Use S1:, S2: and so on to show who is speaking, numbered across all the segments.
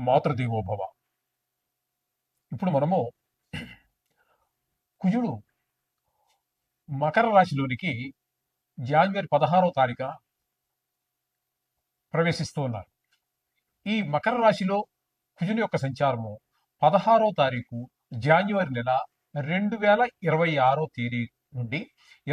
S1: మాతృదేవోభవ. ఇప్పుడు మనము కుజుడు మకర రాశిలోనికి జనవరి 16వ తారీఖున ప్రవేశిస్తూ ఉన్నారు. ఈ మకర రాశిలో కుజుని యొక్క సంచారము 16వ తారీఖు జనవరి నెల 2026వ తేదీ నుండి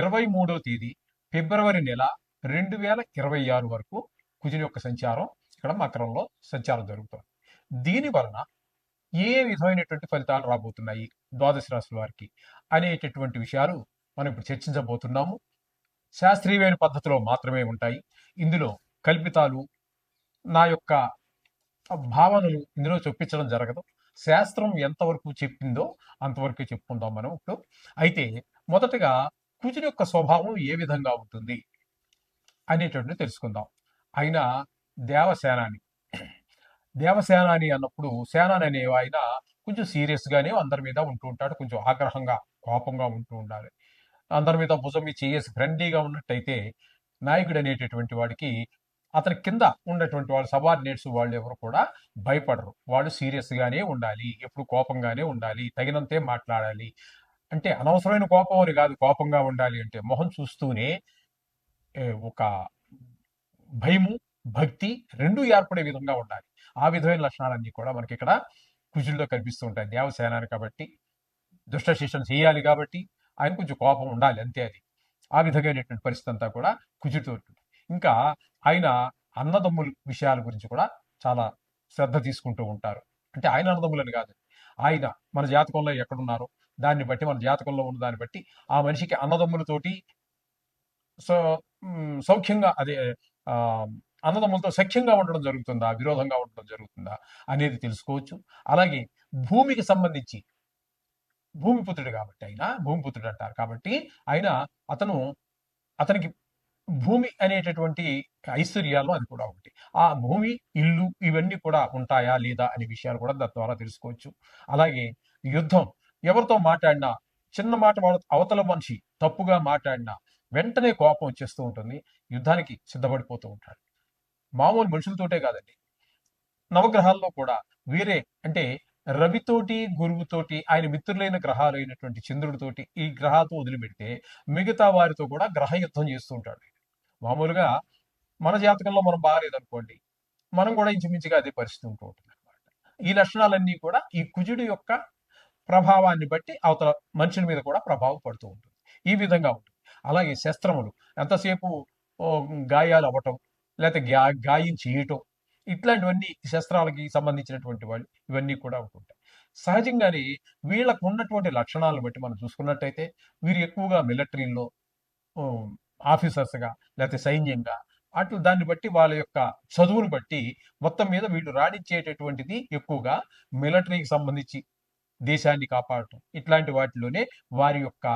S1: 23వ తేదీ ఫిబ్రవరి నెల 2026 వరకు కుజుని యొక్క సంచారం ఇక్కడ మకరంలో సంచారం జరుగుతుంది. దీని వలన ఏ విధమైనటువంటి ఫలితాలు రాబోతున్నాయి ద్వాదశ రాశుల వారికి అనేటటువంటి విషయాలు మనం ఇప్పుడు చర్చించబోతున్నాము. శాస్త్రీయమైన పద్ధతిలో మాత్రమే ఉంటాయి. ఇందులో కల్పితాలు, నా యొక్క భావనలు ఇందులో చొప్పించడం జరగదు. శాస్త్రం ఎంతవరకు చెప్పిందో అంతవరకు చెప్పుకుందాం మనం ఇప్పుడు. అయితే మొదటగా కుజుని యొక్క స్వభావం ఏ విధంగా ఉంటుంది అనేటువంటిది తెలుసుకుందాం. ఆయన దేవసేనాని. దేవసేనాని అన్నప్పుడు సేనాని అనే ఆయన కొంచెం సీరియస్ గానే అందరి మీద ఉంటూ ఉంటాడు. కొంచెం ఆగ్రహంగా, కోపంగా ఉంటూ ఉండాలి. అందరి మీద భుజం మీద చేసి ఫ్రెండ్లీగా ఉన్నట్టయితే నాయకుడు అనేటటువంటి వాడికి అతని కింద ఉన్నటువంటి వాళ్ళు సబార్డినేట్స్ వాళ్ళు ఎవరు కూడా భయపడరు. వాళ్ళు సీరియస్ గానే ఉండాలి, ఎప్పుడు కోపంగానే ఉండాలి, తగినంతే మాట్లాడాలి. అంటే అనవసరమైన కోపం అని కాదు, కోపంగా ఉండాలి అంటే మొహం చూస్తూనే ఒక భయము, భక్తి రెండూ ఏర్పడే విధంగా ఉండాలి. ఆ విధమైన లక్షణాలన్నీ కూడా మనకి ఇక్కడ కుజుల్లో కనిపిస్తూ ఉంటాయి. దేవసేనాని కాబట్టి, దుష్ట శిక్షణ చేయాలి కాబట్టి ఆయన కొంచెం కోపం ఉండాలి, అంతే. అది ఆ విధమైనటువంటి పరిస్థితి అంతా కూడా కుజుడితో ఉంటుంది. ఇంకా ఆయన అన్నదమ్ముల విషయాల గురించి కూడా చాలా శ్రద్ధ తీసుకుంటూ ఉంటారు. అంటే ఆయన అన్నదమ్ములని కాదు, ఆయన మన జాతకంలో ఎక్కడున్నారో దాన్ని బట్టి, మన జాతకంలో ఉన్న దాన్ని బట్టి ఆ మనిషికి అన్నదమ్ములతోటి సౌఖ్యంగా, అదే అన్నదమ్ములతో సఖ్యంగా ఉండడం జరుగుతుందా, విరోధంగా ఉండడం జరుగుతుందా అనేది తెలుసుకోవచ్చు. అలాగే భూమికి సంబంధించి, భూమిపుత్రుడు కాబట్టి ఆయన భూమిపుత్రుడు అంటారు కాబట్టి ఆయన అతనికి భూమి అనేటటువంటి ఐశ్వర్యాలు అది కూడా ఒకటి. ఆ భూమి, ఇల్లు ఇవన్నీ కూడా ఉంటాయా లేదా అనే విషయాలు కూడా దాని ద్వారా తెలుసుకోవచ్చు. అలాగే యుద్ధం, ఎవరితో మాట్లాడినా చిన్న మాట అవతల మనిషి తప్పుగా మాట్లాడినా వెంటనే కోపం వచ్చేస్తూ ఉంటుంది, యుద్ధానికి సిద్ధపడిపోతూ ఉంటాడు. మామూలు మనుషులతోటే కాదండి, నవగ్రహాల్లో కూడా వేరే, అంటే రవితోటి, గురువుతోటి, ఆయన మిత్రులైన గ్రహాలు అయినటువంటి చంద్రుడితోటి, ఈ గ్రహాలతో వదిలిపెడితే మిగతా వారితో కూడా గ్రహ యుద్ధం చేస్తూ ఉంటాడు. మామూలుగా మన జాతకంలో మనం బాగాలేదనుకోండి, మనం కూడా ఇంచుమించుగా అదే పరిస్థితి ఉంటూ ఉంటుంది అనమాట. ఈ లక్షణాలన్నీ కూడా ఈ కుజుడి యొక్క ప్రభావాన్ని బట్టి అవతల మనుషుల మీద కూడా ప్రభావం పడుతూ ఉంటుంది. ఈ విధంగా ఉంటుంది. అలాగే శస్త్రములు, ఎంతసేపు గాయాలు అవ్వటం, లేకపోతే గాయం చేయటం, ఇట్లాంటివన్నీ శస్త్రాలకి సంబంధించినటువంటి వాళ్ళు ఇవన్నీ కూడా ఉంటుంటాయి. సహజంగానే వీళ్ళకు ఉన్నటువంటి లక్షణాలను బట్టి మనం చూసుకున్నట్టయితే వీరు ఎక్కువగా మిలిటరీలో ఆఫీసర్స్గా, లేకపోతే సైన్యంగా, అట్లు దాన్ని బట్టి వాళ్ళ యొక్క చదువును బట్టి మొత్తం మీద వీళ్ళు రాణించేటటువంటిది ఎక్కువగా మిలిటరీకి సంబంధించి దేశాన్ని కాపాడటం, ఇట్లాంటి వాటిలోనే వారి యొక్క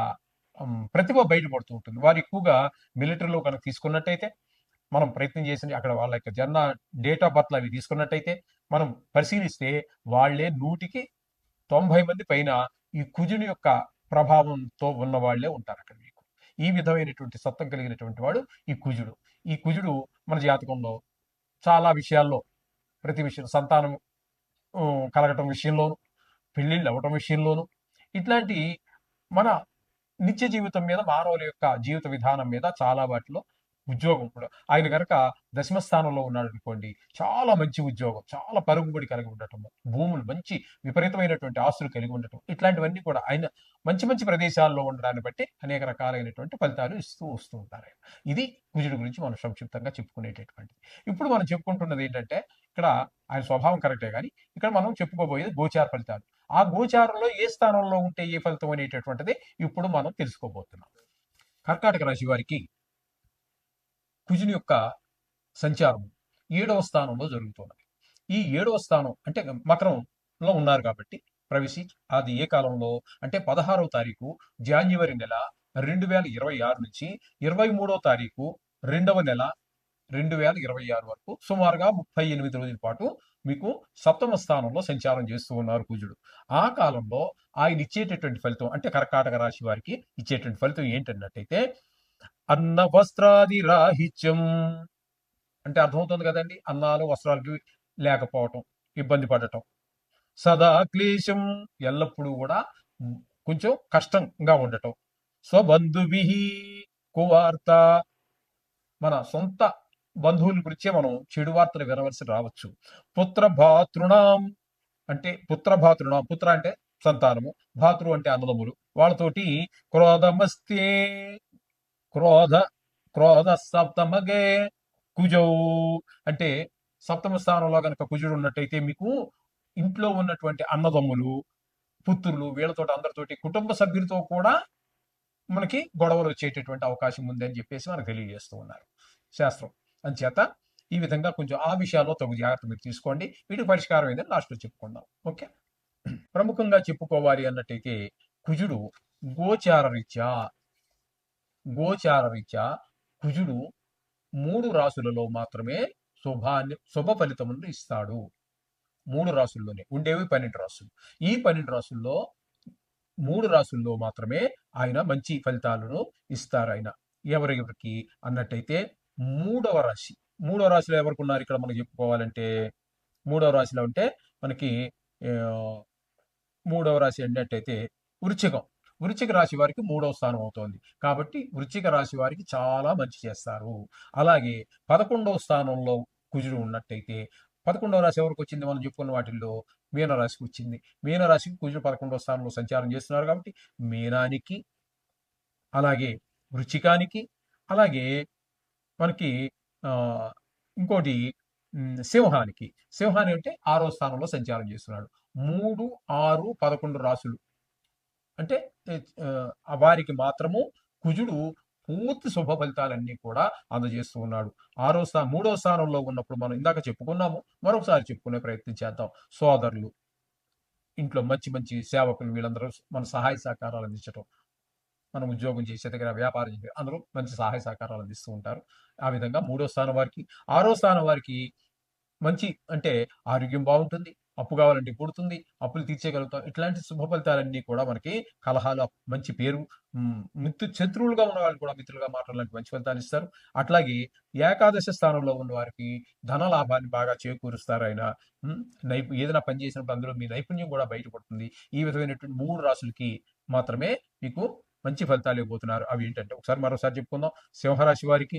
S1: ప్రతిభ బయటపడుతూ ఉంటుంది. వారు ఎక్కువగా మిలిటరీలో కనుక తీసుకున్నట్టయితే, మనం ప్రయత్నం చేసి అక్కడ వాళ్ళ యొక్క జన్మ డేట్ ఆఫ్ బర్త్ అవి తీసుకున్నట్టయితే మనం పరిశీలిస్తే వాళ్ళే 100కి 90 మంది పైన ఈ కుజుని యొక్క ప్రభావంతో ఉన్న వాళ్ళే ఉంటారు అక్కడ మీకు. ఈ విధమైనటువంటి సత్వం కలిగినటువంటి వాడు ఈ కుజుడు. ఈ కుజుడు మన జాతకంలో చాలా విషయాల్లో, ప్రతి విషయం, సంతానం కలగటం విషయంలోను, పెళ్ళిళ్ళు అవ్వటం విషయంలోను, ఇట్లాంటి మన నిత్య జీవితం మీద, మానవుల యొక్క జీవిత విధానం మీద చాలా వాటిలో, ఉద్యోగం కూడా ఆయన కనుక దశమ స్థానంలో ఉన్నాడు అనుకోండి, చాలా మంచి ఉద్యోగం, చాలా పరుగుబడి కలిగి ఉండటము, భూములు, మంచి విపరీతమైనటువంటి ఆస్తులు కలిగి ఉండటం, ఇట్లాంటివన్నీ కూడా ఆయన మంచి మంచి ప్రదేశాల్లో ఉండడాన్ని బట్టి అనేక రకాలైనటువంటి ఫలితాలు ఇస్తూ వస్తూ ఉంటారు. ఇది కుజుడి గురించి మనం సంక్షిప్తంగా చెప్పుకునేటటువంటిది. ఇప్పుడు మనం చెప్పుకుంటున్నది ఏంటంటే, ఇక్కడ ఆయన స్వభావం కరెక్టే, కానీ ఇక్కడ మనం చెప్పుకోబోయేది గోచార ఫలితాలు. ఆ గోచారంలో ఏ స్థానంలో ఉంటే ఏ ఫలితం అనేటటువంటిది ఇప్పుడు మనం తెలుసుకోబోతున్నాం. కర్కాటక రాశి వారికి కుజుని యొక్క సంచారం 7వ స్థానంలో జరుగుతున్నది. ఈ 7వ స్థానం అంటే మకరంలో ఉన్నారు కాబట్టి ప్రవేశించి, అది ఏ కాలంలో అంటే 16వ తారీఖు జనవరి నెల 2026 నుంచి 23వ తారీఖు 2వ నెల 2026 వరకు సుమారుగా 38 రోజుల పాటు మీకు సప్తమ స్థానంలో సంచారం చేస్తూ ఉన్నారు కుజుడు. ఆ కాలంలో ఆయన ఇచ్చేటటువంటి ఫలితం, అంటే కర్కాటక రాశి వారికి ఇచ్చేటువంటి ఫలితం ఏంటన్నట్టయితే, అన్న వస్త్రాది రాహిత్యం. అంటే అర్థమవుతుంది కదండి, అన్నాలు వస్త్రాలకి లేకపోవటం, ఇబ్బంది పడటం. సదా క్లేశం, ఎల్లప్పుడూ కూడా కొంచెం కష్టంగా ఉండటం. స్వబంధుభి కువార్త, మన సొంత బంధువుల గురించే మనం చెడు వార్తలు వినవలసి రావచ్చు. పుత్ర భాతృణాం, అంటే పుత్ర భాతృణాం, పుత్ర అంటే సంతానము, భాతృ అంటే అన్నదమ్ములు, వాళ్ళతోటి క్రోధమస్తే, క్రోధ క్రోధ సప్తమగే కుజౌ, అంటే సప్తమ స్థానంలో గనక కుజుడు ఉన్నట్టయితే మీకు ఇంట్లో ఉన్నటువంటి అన్నదమ్ములు, పుత్రులు, వీళ్ళతో అందరితోటి కుటుంబ సభ్యులతో కూడా మనకి గొడవలు వచ్చేటటువంటి అవకాశం ఉంది అని చెప్పేసి మనకు తెలియజేస్తూ ఉన్నారు శాస్త్రం. అంచేత ఈ విధంగా కొంచెం ఆ విషయాల్లో తగు జాగ్రత్త మీరు తీసుకోండి. వీటికి పరిష్కారం ఏంటంటే లాస్ట్లో చెప్పుకుందాం. ఓకే. ప్రముఖంగా చెప్పుకోవాలి అన్నట్టయితే కుజుడు గోచార రీత్యా గోచార రీత్యా కుజుడు 3 రాసులలో మాత్రమే శుభ ఫలితములను ఇస్తాడు. 3 రాసుల్లోనే ఉండేవి 12 రాసులు. ఈ 12 రాసుల్లో 3 రాసుల్లో మాత్రమే ఆయన మంచి ఫలితాలను ఇస్తారు. ఆయన ఎవరెవరికి అన్నట్టయితే మూడవ రాశిలో ఎవరికి ఉన్నారు ఇక్కడ మనకి చెప్పుకోవాలంటే, మూడవ రాశిలో అంటే మనకి మూడవ రాశి అన్నట్టయితే వృశ్చికం. వృశ్చిక రాశి వారికి 3వ స్థానం అవుతోంది. కాబట్టి వృశ్చిక రాశి వారికి చాలా మంచి చేస్తారు. అలాగే 11వ స్థానంలో కుజుడు ఉన్నట్టయితే, 11వ రాశి ఎవరికి వచ్చింది మనం చెప్పుకున్న వాటిల్లో మీనరాశికి వచ్చింది. మీనరాశికి కుజుడు 11వ స్థానంలో సంచారం చేస్తున్నారు కాబట్టి మీనానికి, అలాగే వృశ్చికానికి, అలాగే మనకి ఇంకోటి సింహానికి. సింహాని అంటే 6వ స్థానంలో సంచారం చేస్తున్నాడు. 3, 6, 11 రాసులు అంటే వారికి మాత్రము కుజుడు పూర్తి శుభ ఫలితాలన్నీ కూడా అందజేస్తూ ఉన్నాడు. 3వ స్థానంలో ఉన్నప్పుడు మనం ఇందాక చెప్పుకున్నాము, మరొకసారి చెప్పుకునే ప్రయత్నం చేద్దాం. సోదరులు, ఇంట్లో మంచి మంచి సేవకులు, వీళ్ళందరూ మన సహాయ సహకారాలు అందించడం, మనం ఉద్యోగం చేసే దగ్గర, వ్యాపారం చేసే అందరూ మంచి సహాయ సహకారాలు అందిస్తూ ఉంటారు. ఆ విధంగా 3వ స్థానం వారికి, 6వ స్థానం వారికి మంచి అంటే ఆరోగ్యం బాగుంటుంది, అప్పు కావాలంటే పుడుతుంది, అప్పులు తీర్చేయగలుగుతాం. ఇట్లాంటి శుభ ఫలితాలన్నీ కూడా మనకి కలహాలు, మంచి పేరు, శత్రువులుగా ఉన్న వాళ్ళు కూడా మిత్రులుగా మాట్లాడాలంటే మంచి ఫలితాలు ఇస్తారు. అట్లాగే ఏకాదశ స్థానంలో ఉన్న వారికి ధన లాభాన్ని బాగా చేకూరుస్తారు ఆయన. ఏదైనా పని చేసినప్పుడు అందులో మీ నైపుణ్యం కూడా బయటపడుతుంది. ఈ విధమైనటువంటి 3 రాసులకి మాత్రమే మీకు మంచి ఫలితాలు ఇవ్వబోతున్నారు. అవి ఏంటంటే ఒకసారి మరోసారి చెప్పుకుందాం. సింహరాశి వారికి,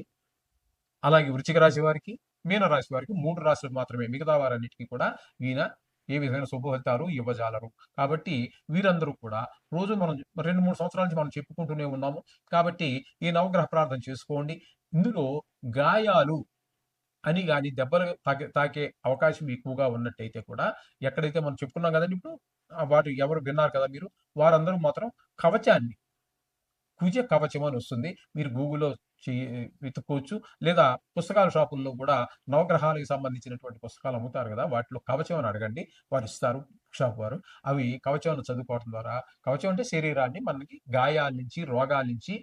S1: అలాగే వృశ్చిక రాశి వారికి, మీనరాశి వారికి 3 రాశులకు మాత్రమే. మిగతా వారన్నిటికీ కూడా ఈయన ఏ విధమైన శుభ ఫలితాలు ఇవ్వజాలరు. కాబట్టి వీరందరూ కూడా రోజు మనం 2-3 సంవత్సరాల నుంచి మనం చెప్పుకుంటూనే ఉన్నాము. కాబట్టి ఈ నవగ్రహ ప్రార్థన చేసుకోండి. ఇందులో గాయాలు అని కానీ దెబ్బలు తాకే అవకాశం ఎక్కువగా ఉన్నట్టయితే కూడా, ఎక్కడైతే మనం చెప్పుకున్నాం కదండి ఇప్పుడు, వాటి ఎవరు విన్నారు కదా మీరు, వారందరూ మాత్రం కవచాన్ని, కుజ కవచం అని వస్తుంది, మీరు గూగుల్లో వెతుక్కోవచ్చు. లేదా పుస్తకాల షాపుల్లో కూడా నవగ్రహాలకు సంబంధించినటువంటి పుస్తకాలు అమ్ముతారు కదా, వాటిలో కవచం అని అడగండి, వారు ఇస్తారు షాప్ వారు. అవి కవచాన్ని చదువుకోవడం ద్వారా, కవచం అంటే శరీరాన్ని మనకి గాయాల నుంచి, రోగాల నుంచి,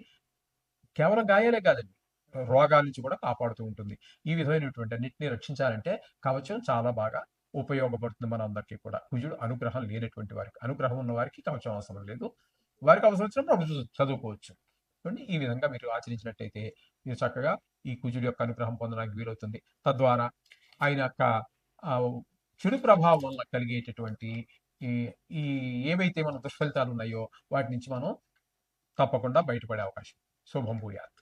S1: కేవలం గాయాలే కాదండి, రోగాల నుంచి కూడా కాపాడుతూ ఉంటుంది. ఈ విధమైనటువంటి అన్నింటినీ రక్షించాలంటే కవచం చాలా బాగా ఉపయోగపడుతుంది మన అందరికీ కూడా. కుజుడు అనుగ్రహం లేనటువంటి వారికి, అనుగ్రహం ఉన్న వారికి కవచం అవసరం లేదు. వారికి అవసరం వచ్చినప్పుడు అప్పుడు చదువుకోవచ్చు. ఈ విధంగా మీరు ఆచరించినట్టయితే మీరు చక్కగా ఈ కుజుడి యొక్క అనుగ్రహం పొందడానికి వీలవుతుంది. తద్వారా ఆయన యొక్క చెడు ప్రభావం వల్ల కలిగేటటువంటి ఈ ఈ ఏవైతే మన దుష్ఫలితాలు ఉన్నాయో వాటి నుంచి మనం తప్పకుండా బయటపడే అవకాశం. శుభం భూయాత్.